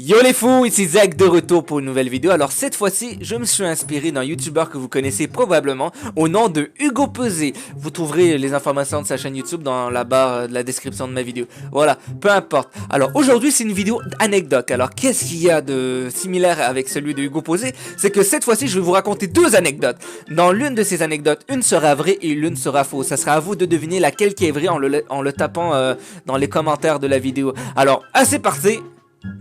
Yo les fous, ici Zach de retour pour une nouvelle vidéo. Alors cette fois-ci, je me suis inspiré d'un youtubeur que vous connaissez probablement au nom de Hugo Pesé. Vous trouverez les informations de sa chaîne YouTube dans la barre de la description de ma vidéo. Voilà, peu importe. Alors aujourd'hui, c'est une vidéo anecdote. Alors qu'est-ce qu'il y a de similaire avec celui de Hugo Pesé? C'est que cette fois-ci, je vais vous raconter deux anecdotes. Dans l'une de ces anecdotes, une sera vraie et l'une sera fausse. Ça sera à vous de deviner laquelle qui est vraie en le tapant dans les commentaires de la vidéo. Alors, assez parti.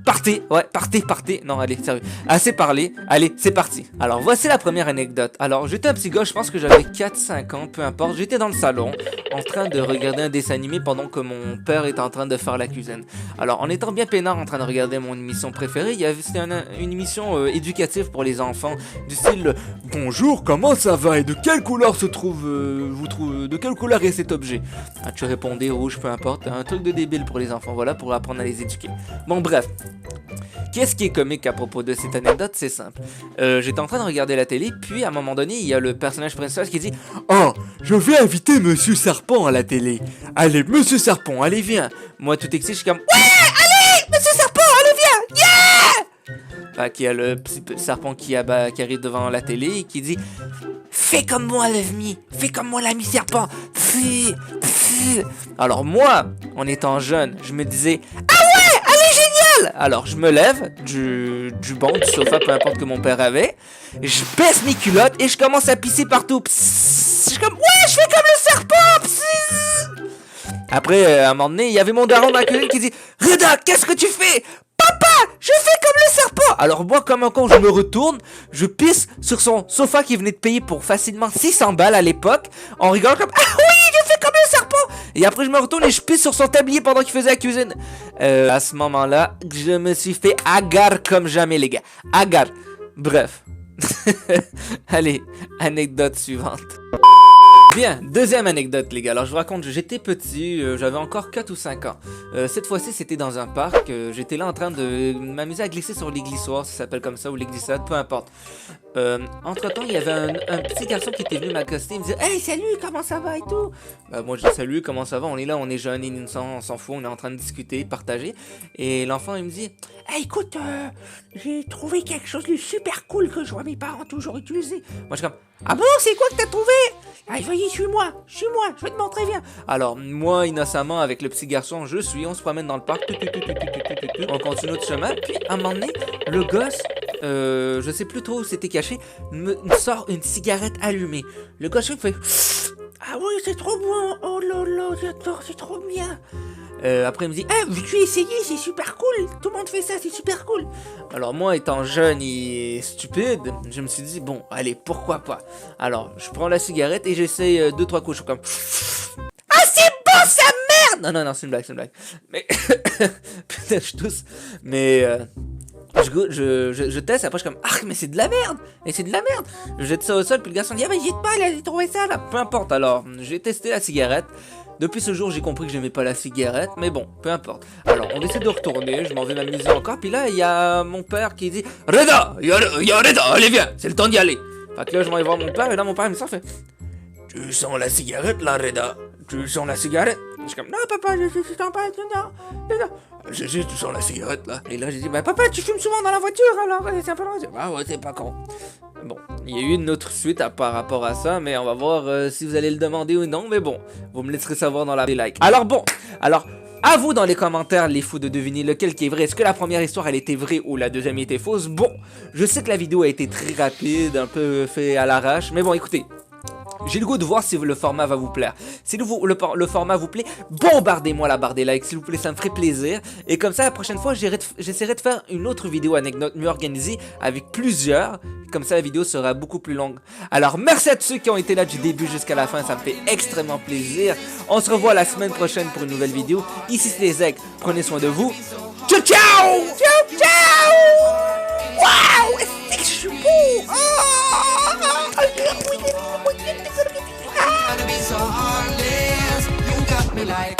Partez, ouais, partez. Non, allez, sérieux. Assez parlé, allez, c'est parti. Alors, voici la première anecdote. Alors, j'étais un petit gars, je pense que j'avais 4-5 ans, peu importe. J'étais dans le salon, en train de regarder un dessin animé pendant que mon père était en train de faire la cuisine. Alors, en étant bien peinard en train de regarder mon émission préférée, c'était une émission éducative pour les enfants, du style « Bonjour, comment ça va et de quelle couleur se trouve, de quelle couleur est cet objet ?» Ah, tu répondais rouge, peu importe, un truc de débile pour les enfants, voilà, pour apprendre à les éduquer. Bon, bref. Qu'est-ce qui est comique à propos de cette anecdote? C'est simple. J'étais en train de regarder la télé, puis à un moment donné, il y a le personnage principal qui dit « Oh, je vais inviter Monsieur Serpent à la télé. Allez, Monsieur Serpent, allez, viens. » Moi, tout excité, je suis comme « Ouais, allez, Monsieur Serpent, allez, viens. Yeah !» Fait qu'il y a le petit serpent qui arrive devant la télé et qui dit « Fais comme moi, l'ami. Fais comme moi, l'ami serpent. Fais. » Alors moi, en étant jeune, je me disais « Ah ouais, allez, génial !» Alors je me lève du banc, du sofa, peu importe que mon père avait, je baisse mes culottes et je commence à pisser partout. Je suis comme « Ouais, je fais comme le serpent. » Après, à un moment donné, il y avait mon daron dans la cuisine qui dit « Reda, qu'est-ce que tu fais ? Papa, je fais comme le serpent !» Alors moi, comme un con, je me retourne, je pisse sur son sofa qui venait de payer pour facilement 600 balles à l'époque, en rigolant comme « Ah oui, je fais comme le serpent !» Et après, je me retourne et je pisse sur son tablier pendant qu'il faisait la cuisine. À ce moment-là, je me suis fait agar comme jamais, les gars. Agar. Bref. Allez, anecdote suivante. Bien, deuxième anecdote les gars, alors je vous raconte, j'étais petit, j'avais encore 4 ou 5 ans. Cette fois-ci c'était dans un parc, j'étais là en train de m'amuser à glisser sur les glissoires, ça s'appelle comme ça, ou les glissades, peu importe. Entre temps il y avait un petit garçon qui était venu m'accoster, il me disait « Hey salut, comment ça va et tout ?» Bah moi je dis « Salut, comment ça va, on est là, on est jeunes, innocents, on s'en fout, on est en train de discuter, partager. » Et l'enfant il me dit « Hey écoute, j'ai trouvé quelque chose de super cool que je vois mes parents toujours utiliser. » Moi je suis comme « Ah bon, c'est quoi que t'as trouvé ?» « Allez, vas-y, suis-moi, je vais te montrer, viens. » Alors, moi, innocemment, avec le petit garçon, on se promène dans le parc, on continue notre chemin, puis à un moment donné, le gosse, je sais plus trop où c'était caché, me sort une cigarette allumée. Le gosse, il fait « Ah oui, c'est trop bon, oh là là, j'adore, c'est trop bien. » Après il me dit « Ah, veux-tu essayer, c'est super cool, tout le monde fait ça, c'est super cool. » Alors moi étant jeune et stupide, je me suis dit bon, allez, pourquoi pas. Alors je prends la cigarette et j'essaye 2-3 coups, je suis comme « Ah c'est bon ça merde !» Non, c'est une blague. Mais, putain je tousse, mais... Je teste, après je suis comme « Ah mais c'est de la merde. Je jette ça au sol, puis le garçon dit « Ah mais jette pas, il a trouvé ça là. » Peu importe, alors j'ai testé la cigarette. Depuis ce jour, j'ai compris que j'aimais pas la cigarette, mais bon, peu importe. Alors, on décide de retourner, je m'en vais m'amuser encore, puis là, il y a mon père qui dit « Reda, il y a Reda, allez viens, c'est le temps d'y aller. » Fait que là, je m'en vais voir mon père, et là, mon père, il me sort, fait « Tu sens la cigarette, là, Reda? Tu sens la cigarette? » Je suis comme « Non, papa, je sens pas, non. » J'ai dit, tu sens la cigarette, là? Et là, j'ai dit, bah, papa, tu fumes souvent dans la voiture, alors, c'est un peu loin. Ah ouais, c'est pas con. Bon, il y a eu une autre suite par rapport à ça, mais on va voir si vous allez le demander ou non, mais bon, vous me laisserez savoir dans la like. Alors bon, à vous dans les commentaires, les fous, de deviner lequel qui est vrai. Est-ce que la première histoire, elle était vraie ou la deuxième était fausse? Bon, je sais que la vidéo a été très rapide, un peu fait à l'arrache, mais bon, écoutez. J'ai le goût de voir si le format va vous plaire. Si le format vous plaît, bombardez-moi la barre des likes, s'il vous plaît, ça me ferait plaisir. Et comme ça, la prochaine fois, j'essaierai de faire une autre vidéo anecdote mieux organisée avec plusieurs. Comme ça, la vidéo sera beaucoup plus longue. Alors, merci à tous ceux qui ont été là du début jusqu'à la fin, ça me fait extrêmement plaisir. On se revoit la semaine prochaine pour une nouvelle vidéo. Ici, c'est les Zach, prenez soin de vous. Ciao, ciao! Ciao, ciao! Waouh! Est-ce que je suis beau? So heartless, you got me like